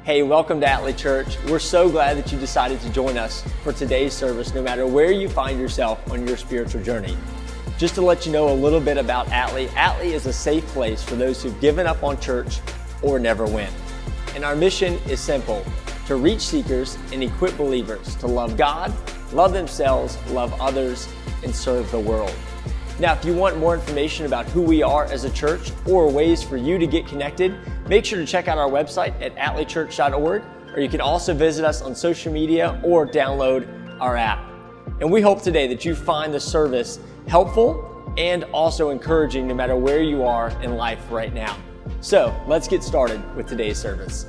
Hey, welcome to Atlee Church. We're so glad that you decided to join us for today's service, no matter where you find yourself on your spiritual journey. Just to let you know a little bit about Atlee, Atlee is a safe place for those who've given up on church or never went. And our mission is simple: to reach seekers and equip believers to love God, love themselves, love others, and serve the world. Now, if you want more information about who we are as a church or ways for you to get connected, make sure to check out our website at atleechurch.org, or you can also visit us on social media or download our app. And we hope today that you find the service helpful and also encouraging no matter where you are in life right now. So let's get started with today's service.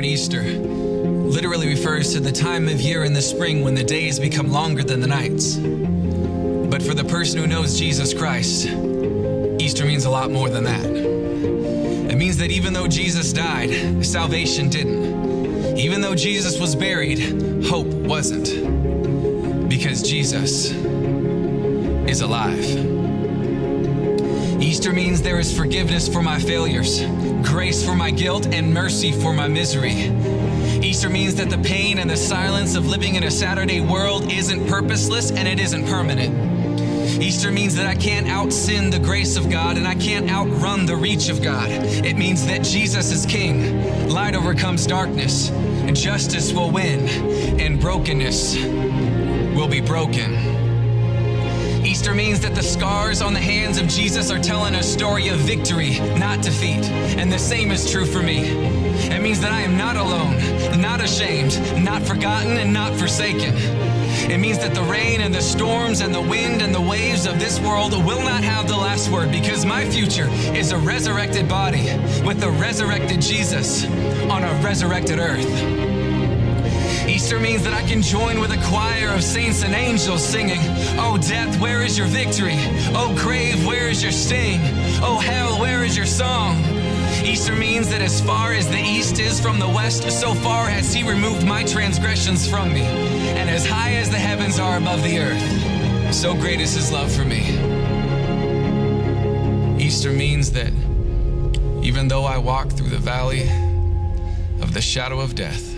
Easter literally refers to the time of year in the spring when the days become longer than the nights. But for the person who knows Jesus Christ, Easter means a lot more than that. It means that even though Jesus died, salvation didn't. Even though Jesus was buried, hope wasn't. Because Jesus is alive. Easter means there is forgiveness for my failures, grace for my guilt, and mercy for my misery. Easter means that the pain and the silence of living in a Saturday world isn't purposeless and it isn't permanent. Easter means that I can't out-sin the grace of God and I can't outrun the reach of God. It means that Jesus is King, light overcomes darkness, justice will win, and brokenness will be broken. Easter means that the scars on the hands of Jesus are telling a story of victory, not defeat. And the same is true for me. It means that I am not alone, not ashamed, not forgotten, and not forsaken. It means that the rain and the storms and the wind and the waves of this world will not have the last word, because my future is a resurrected body with a resurrected Jesus on a resurrected earth. Easter means that I can join with a choir of saints and angels singing, "Oh death, where is your victory? Oh grave, where is your sting? Oh hell, where is your song?" Easter means that as far as the east is from the west, so far has he removed my transgressions from me. And as high as the heavens are above the earth, so great is his love for me. Easter means that even though I walk through the valley of the shadow of death,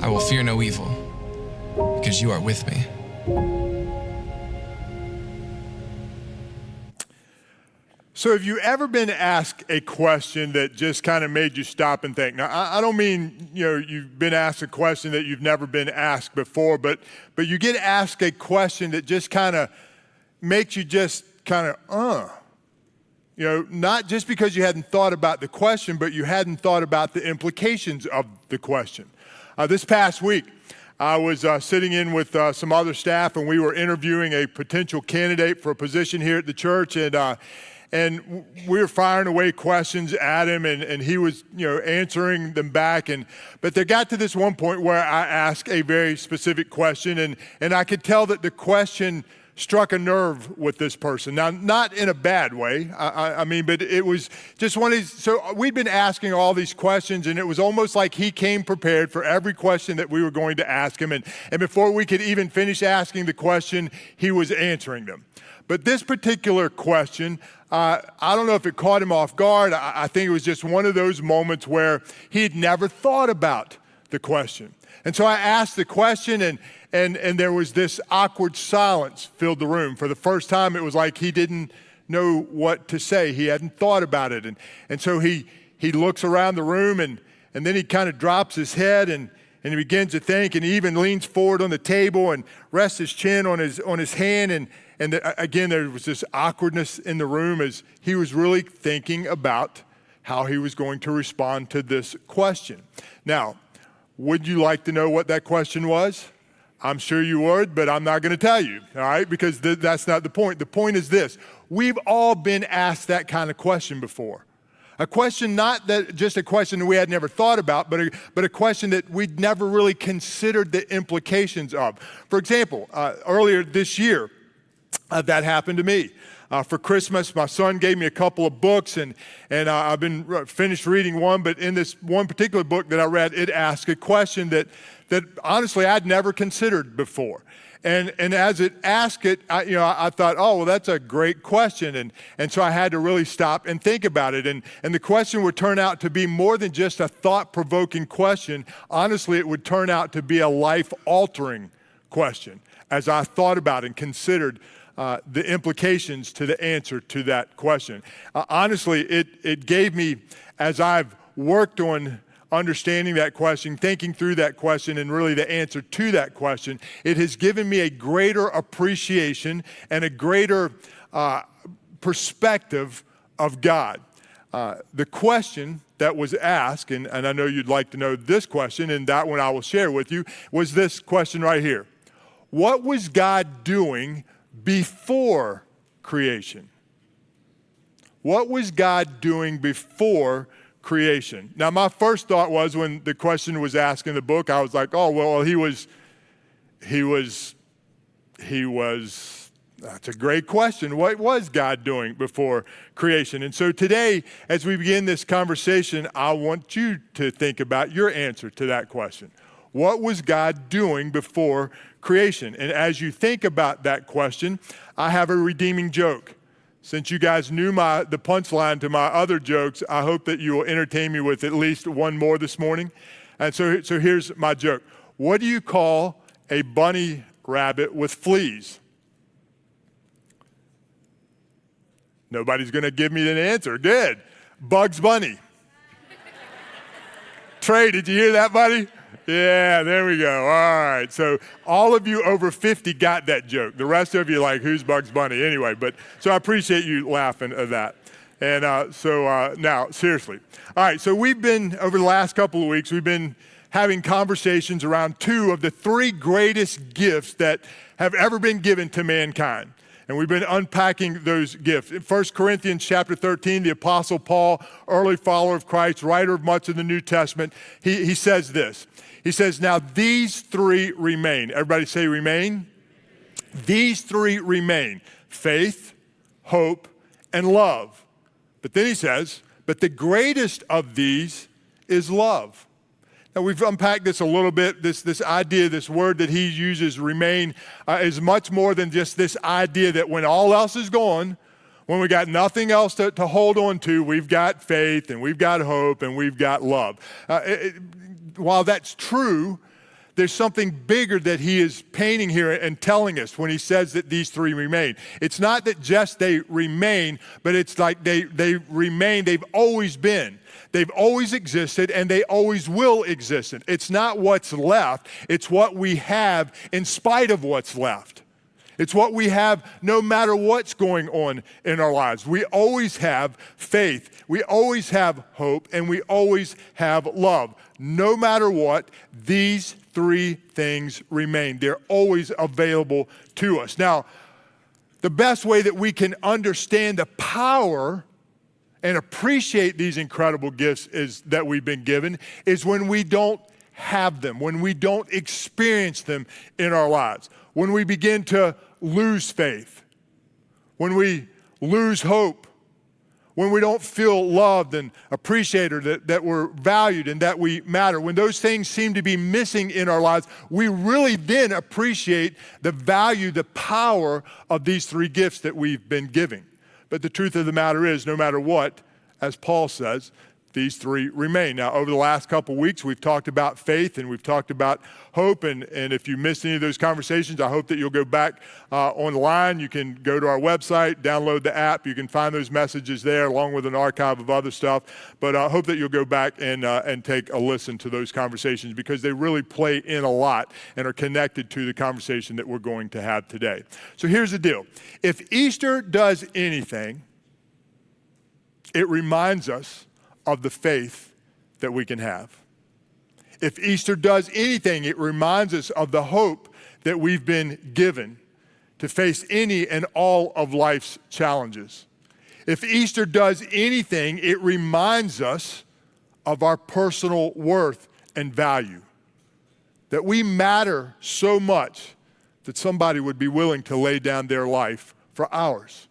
I will fear no evil, because you are with me. So have you ever been asked a question that just kind of made you stop and think? Now, I don't mean, you've been asked a question that you've never been asked before, but you get asked a question that just kind of makes you just kind of, not just because you hadn't thought about the question, but you hadn't thought about the implications of the question. This past week, I was sitting in with some other staff, and we were interviewing a potential candidate for a position here at the church, and we were firing away questions at him, and he was, answering them back. But there got to this one point where I asked a very specific question, and I could tell that the question struck a nerve with this person. Now, not in a bad way, but it was just one of these. So we'd been asking all these questions, and it was almost like he came prepared for every question that we were going to ask him. And before we could even finish asking the question, he was answering them. But this particular question, I don't know if it caught him off guard. I think it was just one of those moments where he'd never thought about the question. And so I asked the question, and there was this awkward silence filled the room. For the first time, it was like he didn't know what to say. He hadn't thought about it. And so he looks around the room, and then he kind of drops his head, and he begins to think, and he even leans forward on the table and rests his chin on his hand, and again, there was this awkwardness in the room as he was really thinking about how he was going to respond to this question. Now, would you like to know what that question was? I'm sure you would, but I'm not going to tell you, all right? Because that's not the point. The point is this. We've all been asked that kind of question before. A question, not that just a question that we had never thought about, but a question that we'd never really considered the implications of. For example, earlier this year, that happened to me. For Christmas, my son gave me a couple of books, and I've been finished reading one, but in this one particular book that I read, it asked a question that honestly I'd never considered before. And as it asked it, I thought, oh, well, that's a great question. And so I had to really stop and think about it. And the question would turn out to be more than just a thought-provoking question. Honestly, it would turn out to be a life-altering question as I thought about and considered the implications to the answer to that question. Honestly, it gave me, as I've worked on understanding that question, thinking through that question, and really the answer to that question, it has given me a greater appreciation and a greater perspective of God. The question that was asked, and I know you'd like to know this question, and that one I will share with you, was this question right here. What was God doing before creation? What was God doing before creation? Now, my first thought was when the question was asked in the book, I was like, oh, well, he was, that's a great question. What was God doing before creation? And so today, as we begin this conversation, I want you to think about your answer to that question. What was God doing before creation? And as you think about that question, I have a redeeming joke. Since you guys knew the punchline to my other jokes, I hope that you will entertain me with at least one more this morning. And so here's my joke. What do you call a bunny rabbit with fleas? Nobody's going to give me an answer. Good. Bugs Bunny. Trey, did you hear that, buddy? Yeah, there we go. All right. So all of you over 50 got that joke. The rest of you like, who's Bugs Bunny? Anyway, so I appreciate you laughing at that. And now, seriously. All right, so we've been, over the last couple of weeks, we've been having conversations around two of the three greatest gifts that have ever been given to mankind. And we've been unpacking those gifts. In 1 Corinthians chapter 13, the Apostle Paul, early follower of Christ, writer of much of the New Testament, he says this. He says, now these three remain. Everybody say remain. These three remain. Faith, hope, and love. But then he says, but the greatest of these is love. Now we've unpacked this a little bit. This idea, this word that he uses, remain, is much more than just this idea that when all else is gone, when we got nothing else to hold on to, we've got faith and we've got hope and we've got love. While that's true, there's something bigger that he is painting here and telling us when he says that these three remain. It's not that just they remain, but it's like they remain. They've always been. They've always existed, and they always will exist. It's not what's left. It's what we have in spite of what's left. It's what we have no matter what's going on in our lives. We always have faith. We always have hope, and we always have love. No matter what, these three things remain. They're always available to us. Now, the best way that we can understand the power and appreciate these incredible gifts that we've been given is when we don't have them, when we don't experience them in our lives, when we begin to lose faith, when we lose hope, when we don't feel loved and appreciated, that we're valued and that we matter. When those things seem to be missing in our lives, we really then appreciate the value, the power of these three gifts that we've been giving. But the truth of the matter is, no matter what, as Paul says, these three remain. Now, over the last couple weeks, we've talked about faith and we've talked about hope. And if you missed any of those conversations, I hope that you'll go back online. You can go to our website, download the app. You can find those messages there along with an archive of other stuff. But I hope that you'll go back and take a listen to those conversations because they really play in a lot and are connected to the conversation that we're going to have today. So here's the deal. If Easter does anything, it reminds us of the faith that we can have. If Easter does anything, it reminds us of the hope that we've been given to face any and all of life's challenges. If Easter does anything, it reminds us of our personal worth and value, that we matter so much that somebody would be willing to lay down their life for ours.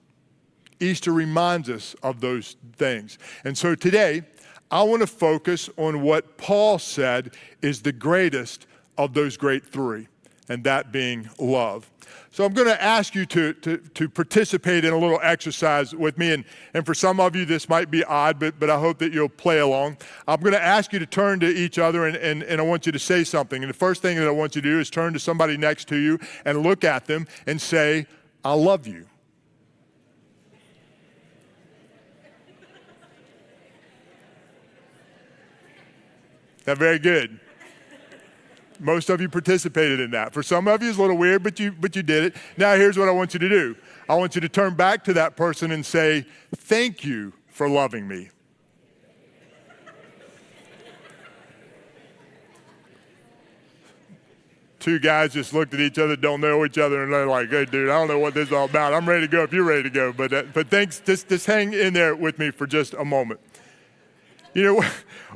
Easter reminds us of those things. And so today, I want to focus on what Paul said is the greatest of those great three, and that being love. So I'm going to ask you to participate in a little exercise with me, and for some of you this might be odd, but I hope that you'll play along. I'm going to ask you to turn to each other, and I want you to say something. And the first thing that I want you to do is turn to somebody next to you and look at them and say, "I love you." That's very good. Most of you participated in that. For some of you, it's a little weird, but you did it. Now, here's what I want you to do. I want you to turn back to that person and say, "Thank you for loving me." Two guys just looked at each other, don't know each other, and they're like, "Hey, dude, I don't know what this is all about. I'm ready to go if you're ready to go." But thanks. Just hang in there with me for just a moment. You know,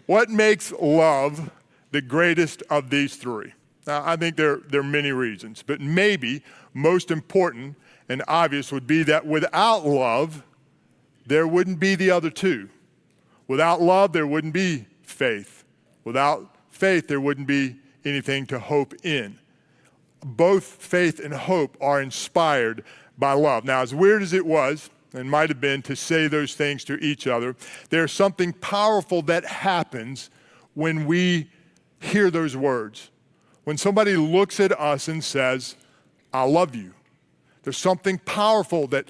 what makes love the greatest of these three? Now, I think there are many reasons, but maybe most important and obvious would be that without love, there wouldn't be the other two. Without love, there wouldn't be faith. Without faith, there wouldn't be anything to hope in. Both faith and hope are inspired by love. Now, as weird as it was, and might have been to say those things to each other, there's something powerful that happens when we hear those words. When somebody looks at us and says, "I love you," there's something powerful that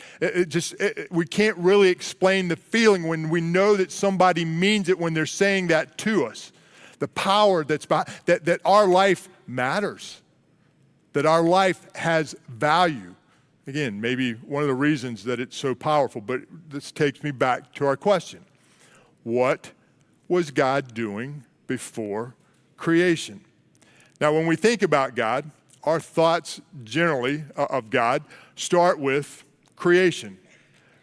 we can't really explain the feeling when we know that somebody means it when they're saying that to us. The power that our life matters, that our life has value. Again, maybe one of the reasons that it's so powerful, but this takes me back to our question. What was God doing before creation? Now, when we think about God, our thoughts generally of God start with creation.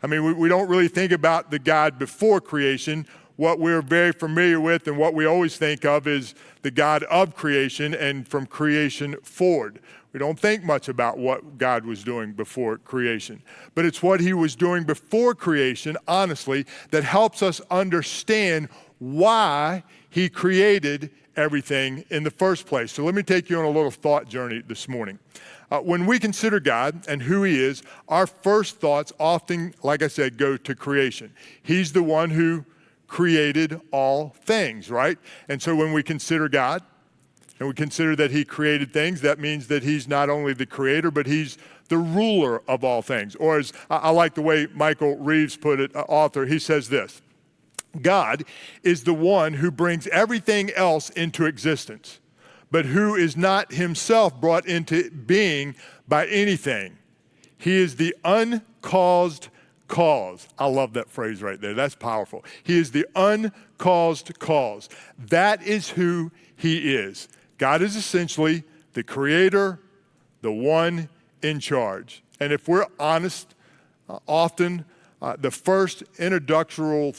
I mean, we don't really think about the God before creation. What we're very familiar with and what we always think of is the God of creation and from creation forward. We don't think much about what God was doing before creation. But it's what he was doing before creation, honestly, that helps us understand why he created everything in the first place. So let me take you on a little thought journey this morning. When we consider God and who he is, our first thoughts often, like I said, go to creation. He's the one who created all things, right? And so when we consider God, and we consider that he created things, that means that he's not only the creator, but he's the ruler of all things. Or as I like the way Michael Reeves put it, author, he says this: God is the one who brings everything else into existence, but who is not himself brought into being by anything. He is the uncaused cause. I love that phrase right there. That's powerful. He is the uncaused cause. That is who he is. God is essentially the creator, the one in charge. And if we're honest, often the first introductory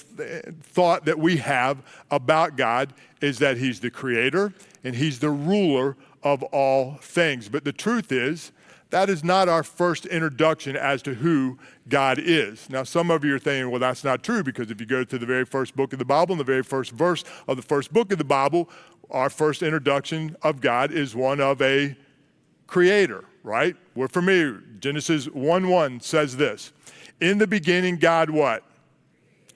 thought that we have about God is that he's the creator and he's the ruler of all things. But the truth is, that is not our first introduction as to who God is. Now, some of you are thinking, well, that's not true, because if you go to the very first book of the Bible and the very first verse of the first book of the Bible, our first introduction of God is one of a creator, right? We're familiar. Genesis 1:1 says this: in the beginning, God what?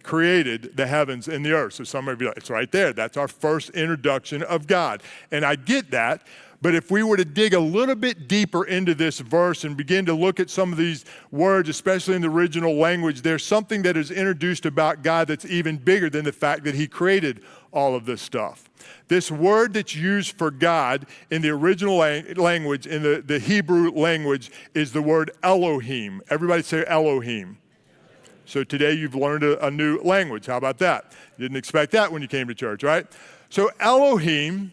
created the heavens and the earth. So some of you are like, it's right there. That's our first introduction of God. And I get that. But if we were to dig a little bit deeper into this verse and begin to look at some of these words, especially in the original language, there's something that is introduced about God that's even bigger than the fact that he created all of this stuff. This word that's used for God in the original language, in the Hebrew language, is the word Elohim. Everybody say Elohim. So today you've learned a new language. How about that? You didn't expect that when you came to church, right? So Elohim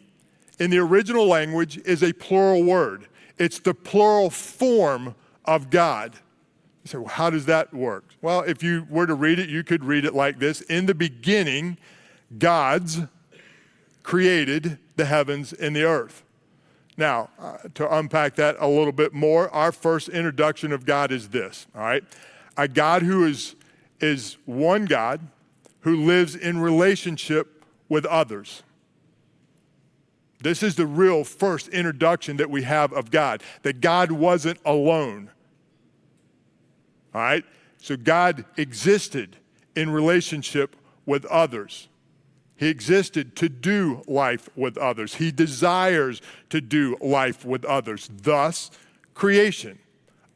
in the original language is a plural word. It's the plural form of God. You say, well, how does that work? Well, if you were to read it, you could read it like this. In the beginning, God's created the heavens and the earth. Now, to unpack that a little bit more, our first introduction of God is this, all right? A God who is one God who lives in relationship with others. This is the real first introduction that we have of God, that God wasn't alone. All right? So God existed in relationship with others. He existed to do life with others. He desires to do life with others. Thus, creation.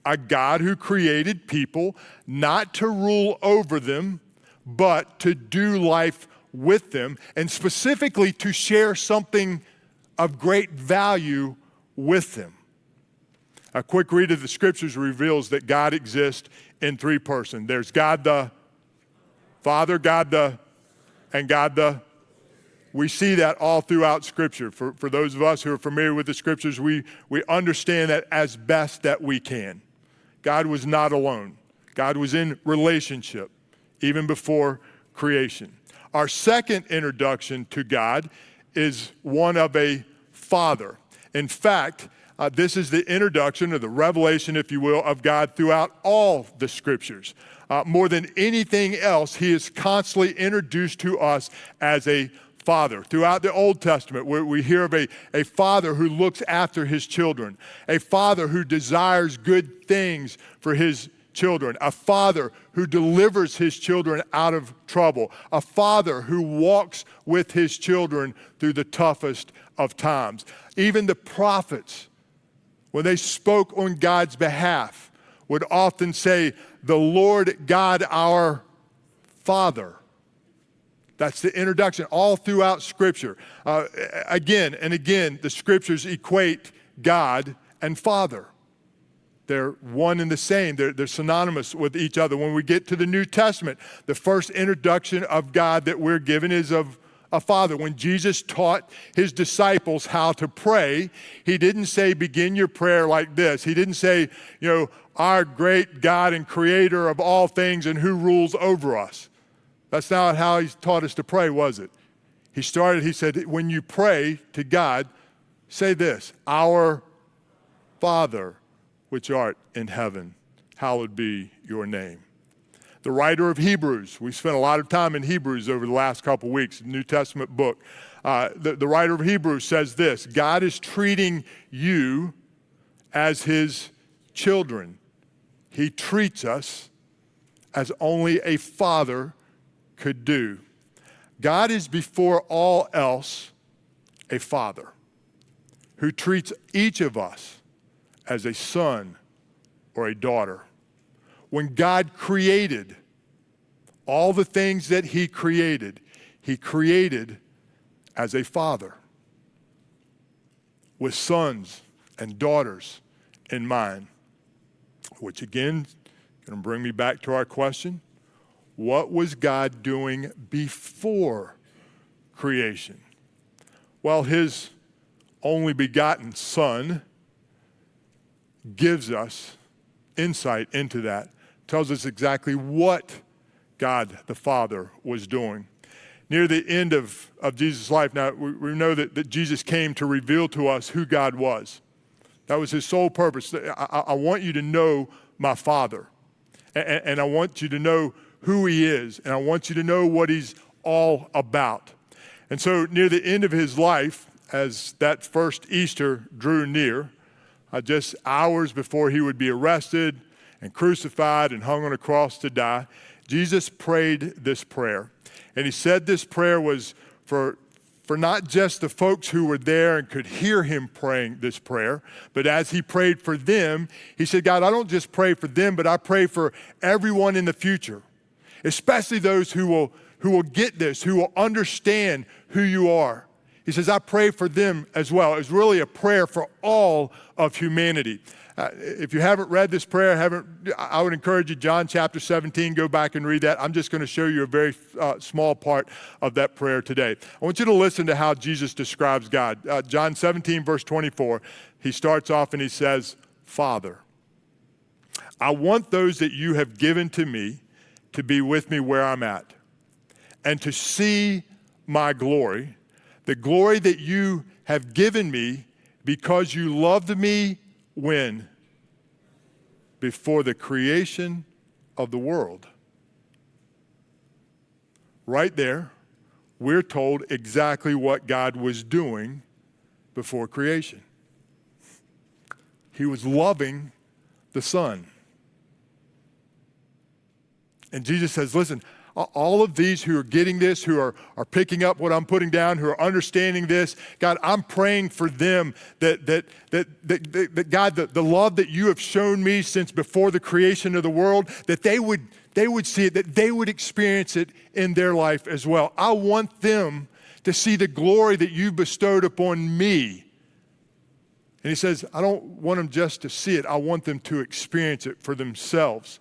A God who created people not to rule over them, but to do life with them, and specifically to share something of great value with them. A quick read of the scriptures reveals that God exists in three persons. There's God the Father, and God the. We see that all throughout Scripture. For those of us who are familiar with the Scriptures, we understand that as best that we can. God was not alone. God was in relationship, even before creation. Our second introduction to God is one of a father. In fact, this is the introduction or the revelation, if you will, of God throughout all the scriptures. More than anything else, he is constantly introduced to us as a father. Throughout the Old Testament, we hear of a father who looks after his children, a father who desires good things for his children, a father who delivers his children out of trouble, a father who walks with his children through the toughest of times. Even the prophets, when they spoke on God's behalf, would often say, "The Lord God our Father." That's the introduction all throughout Scripture. Again and again, the Scriptures equate God and Father. They're one and the same. They're synonymous with each other. When we get to the New Testament, the first introduction of God that we're given is of a father. When Jesus taught his disciples how to pray, he didn't say, begin your prayer like this. He didn't say, our great God and creator of all things and who rules over us. That's not how he taught us to pray, was it? He said, when you pray to God, say this, our Father, which art in heaven, hallowed be your name. The writer of Hebrews, we spent a lot of time in Hebrews over the last couple weeks, the New Testament book. The writer of Hebrews says this, God is treating you as his children. He treats us as only a father could do. God is before all else a father who treats each of us as a son or a daughter. When God created all the things that he created as a father with sons and daughters in mind. Which again, going to bring me back to our question. What was God doing before creation? Well, his only begotten Son gives us insight into that, tells us exactly what God the Father was doing. Near the end of Jesus' life, now we know that Jesus came to reveal to us who God was. That was his sole purpose. I want you to know my Father, and I want you to know who he is, and I want you to know what he's all about. And so near the end of his life, as that first Easter drew near, just hours before he would be arrested and crucified and hung on a cross to die, Jesus prayed this prayer. And he said this prayer was for not just the folks who were there and could hear him praying this prayer, but as he prayed for them, he said, God, I don't just pray for them, but I pray for everyone in the future, especially those who will get this, who will understand who you are. He says, I pray for them as well. It's really a prayer for all of humanity. If you haven't read this prayer, I would encourage you, John chapter 17, go back and read that. I'm just going to show you a very small part of that prayer today. I want you to listen to how Jesus describes God. John 17, verse 24, he starts off and he says, Father, I want those that you have given to me to be with me where I'm at and to see my glory, the glory that you have given me because you loved me when? Before the creation of the world. Right there, we're told exactly what God was doing before creation. He was loving the Son. And Jesus says, listen, all of these who are getting this, who are picking up what I'm putting down, who are understanding this, God, I'm praying for them that God, the love that you have shown me since before the creation of the world, that they would see it, that they would experience it in their life as well. I want them to see the glory that you bestowed upon me. And he says, I don't want them just to see it. I want them to experience it for themselves.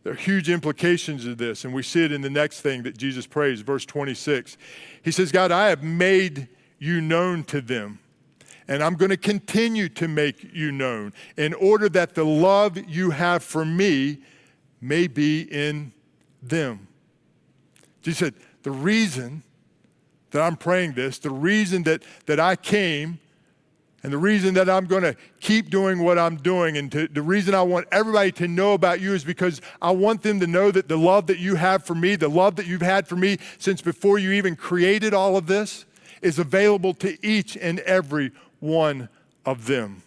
There are huge implications of this, and we see it in the next thing that Jesus prays, verse 26. He says, God, I have made you known to them, and I'm going to continue to make you known in order that the love you have for me may be in them. Jesus said, the reason that I'm praying this, the reason that I came, and the reason that I'm going to keep doing what I'm doing, and the reason I want everybody to know about you is because I want them to know that the love that you have for me, the love that you've had for me since before you even created all of this, is available to each and every one of them.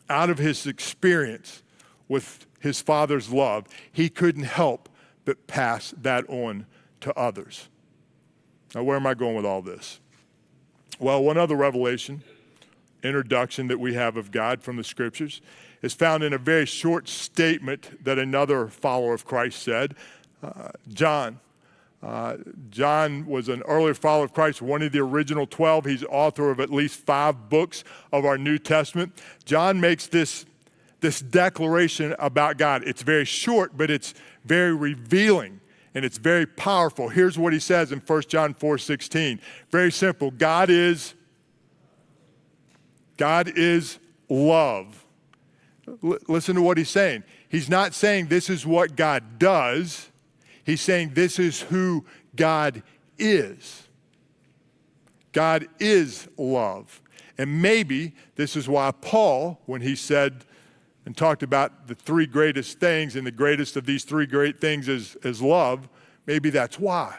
Out of his experience with his Father's love, he couldn't help but pass that on to others. Now, where am I going with all this? Well, one other revelation, introduction that we have of God from the scriptures is found in a very short statement that another follower of Christ said. John was an earlier follower of Christ, one of the original 12. He's author of at least 5 books of our New Testament. John makes this declaration about God. It's very short, but it's very revealing. And it's very powerful. Here's what he says in 1 John 4:16. Very simple. God is love. Listen to what he's saying. He's not saying this is what God does. He's saying this is who God is. God is love. And maybe this is why Paul, when he said and talked about the 3 greatest things, and the greatest of these 3 great things is love, maybe that's why.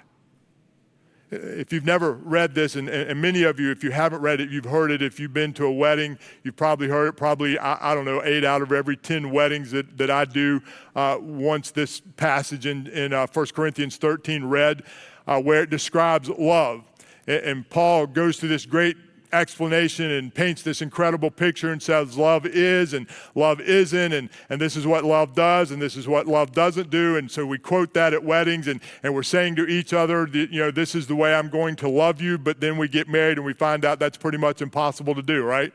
If you've never read this, and many of you, if you haven't read it, you've heard it. If you've been to a wedding, you've probably heard it. Probably, I don't know, 8 out of every 10 weddings that I do, once this passage in 1 Corinthians 13 read, where it describes love. And Paul goes through this great explanation and paints this incredible picture and says love is and love isn't, and this is what love does and this is what love doesn't do. And so we quote that at weddings, and we're saying to each other, this is the way I'm going to love you, but then we get married and we find out that's pretty much impossible to do, right?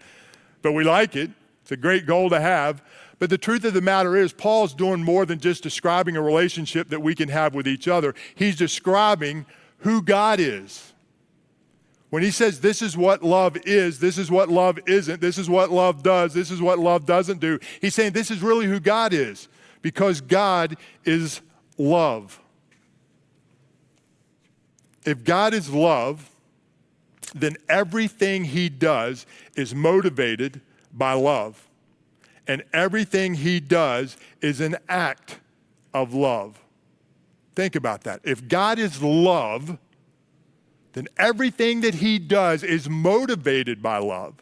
But we like it. It's a great goal to have. But the truth of the matter is, Paul's doing more than just describing a relationship that we can have with each other. He's describing who God is. When he says this is what love is, this is what love isn't, this is what love does, this is what love doesn't do, he's saying this is really who God is, because God is love. If God is love, then everything he does is motivated by love. And everything he does is an act of love. Think about that. If God is love, then everything that he does is motivated by love.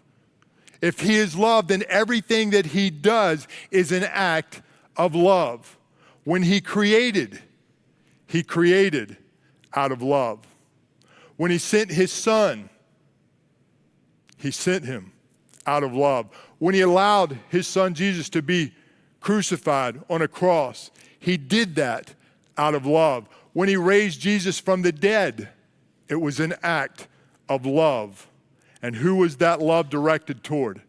If he is love, then everything that he does is an act of love. When he created out of love. When he sent his son, he sent him out of love. When he allowed his son Jesus to be crucified on a cross, he did that out of love. When he raised Jesus from the dead, it was an act of love. And who was that love directed toward?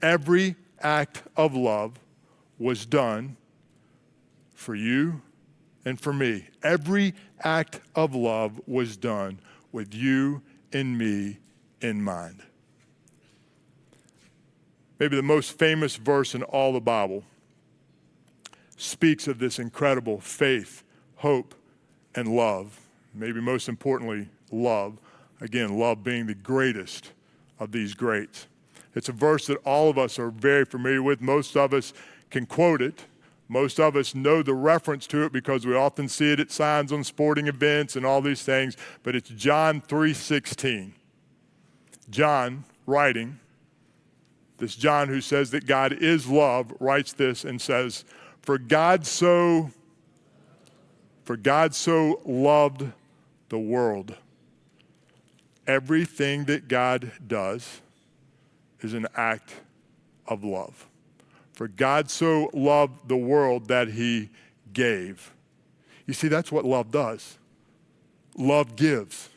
Every act of love was done for you and for me. Every act of love was done with you and me in mind. Maybe the most famous verse in all the Bible speaks of this incredible faith, hope, and love. Maybe most importantly, love. Again, love being the greatest of these greats. It's a verse that all of us are very familiar with. Most of us can quote it. Most of us know the reference to it because we often see it at signs on sporting events and all these things, but it's John 3:16. John writing, this John who says that God is love, writes this and says, For God so loved the world. Everything that God does is an act of love. For God so loved the world that he gave. You see, that's what love does. Love gives.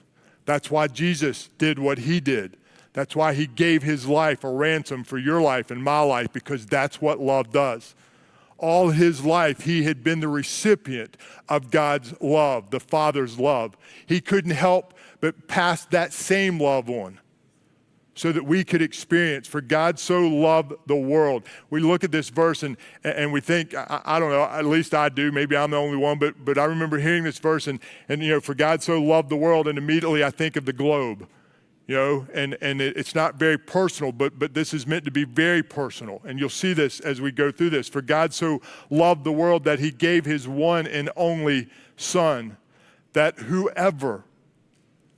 That's why Jesus did what he did. That's why he gave his life a ransom for your life and my life, because that's what love does. All his life, he had been the recipient of God's love, the Father's love. He couldn't help but pass that same love on so that we could experience. For God so loved the world. We look at this verse and we think, I don't know, at least I do, maybe I'm the only one, but I remember hearing this verse and for God so loved the world, and immediately I think of the globe. And it's not very personal, but this is meant to be very personal. And you'll see this as we go through this. For God so loved the world that he gave his one and only Son, that whoever,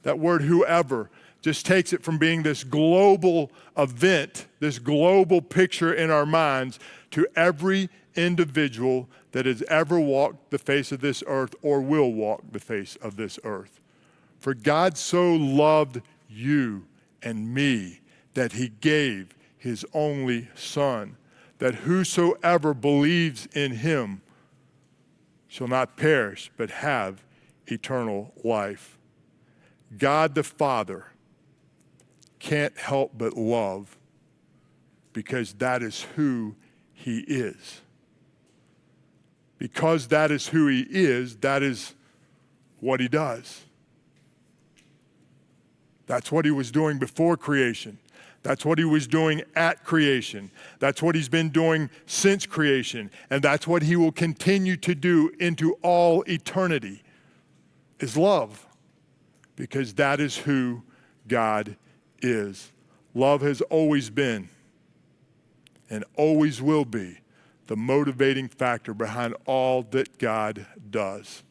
that word whoever, just takes it from being this global event, this global picture in our minds, to every individual that has ever walked the face of this earth or will walk the face of this earth. For God so loved you and me that he gave his only Son, that whosoever believes in him shall not perish but have eternal life. God the Father can't help but love, because that is who he is. Because that is who he is, that is what he does. That's what he was doing before creation. That's what he was doing at creation. That's what he's been doing since creation. And that's what he will continue to do into all eternity, is love. Because that is who God is. Love has always been and always will be the motivating factor behind all that God does.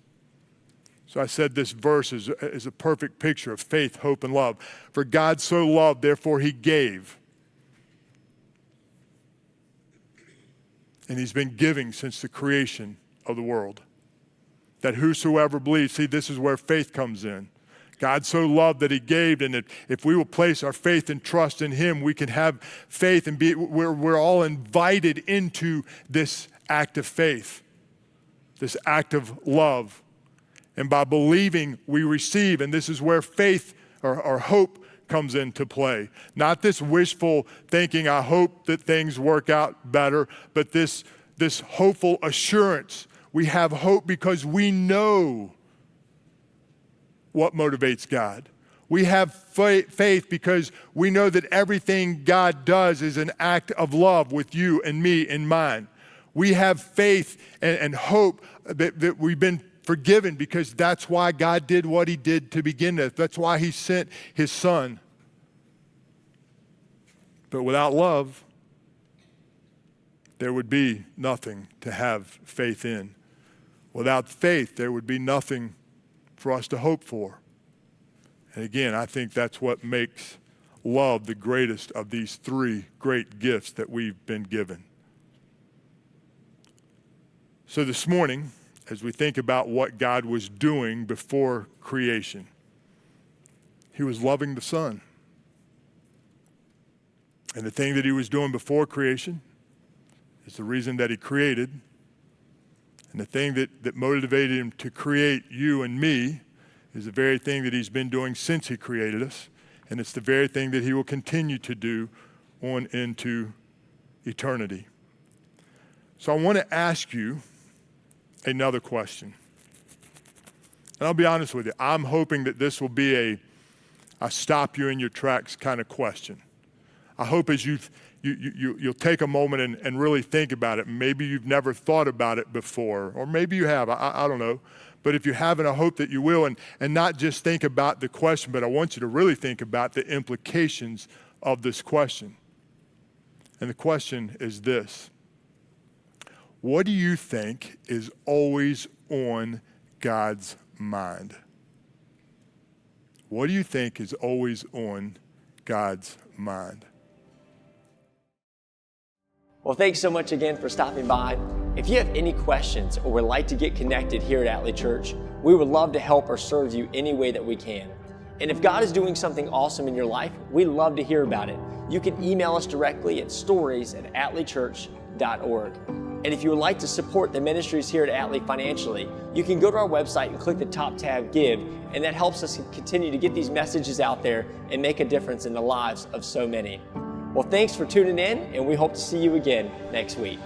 So I said this verse is a perfect picture of faith, hope, and love. For God so loved, therefore he gave. And he's been giving since the creation of the world. That whosoever believes, see, this is where faith comes in. God so loved that he gave, and if we will place our faith and trust in him, we can have faith and we're all invited into this act of faith, this act of love. And by believing, we receive, and this is where faith or hope comes into play. Not this wishful thinking, I hope that things work out better, but this hopeful assurance. We have hope because we know what motivates God. We have faith because we know that everything God does is an act of love with you and me in mind. We have faith and hope that we've been forgiven because that's why God did what he did to begin with. That's why he sent his Son. But without love, there would be nothing to have faith in. Without faith, there would be nothing for us to hope for. And again, I think that's what makes love the greatest of these three great gifts that we've been given. So this morning, as we think about what God was doing before creation, he was loving the Son. And the thing that he was doing before creation is the reason that he created. And the thing that motivated him to create you and me is the very thing that he's been doing since he created us. And it's the very thing that he will continue to do on into eternity. So I want to ask you another question. And I'll be honest with you, I'm hoping that this will be a stop you in your tracks kind of question. I hope as you'll take a moment and really think about it. Maybe you've never thought about it before, or maybe you have, I don't know. But if you haven't, I hope that you will, and not just think about the question, but I want you to really think about the implications of this question. And the question is this: what do you think is always on God's mind? What do you think is always on God's mind? Well, thanks so much again for stopping by. If you have any questions or would like to get connected here at Atlee Church, we would love to help or serve you any way that we can. And if God is doing something awesome in your life, we'd love to hear about it. You can email us directly at stories@atleechurch.org. And if you would like to support the ministries here at Atlee financially, you can go to our website and click the top tab, Give, and that helps us continue to get these messages out there and make a difference in the lives of so many. Well, thanks for tuning in, and we hope to see you again next week.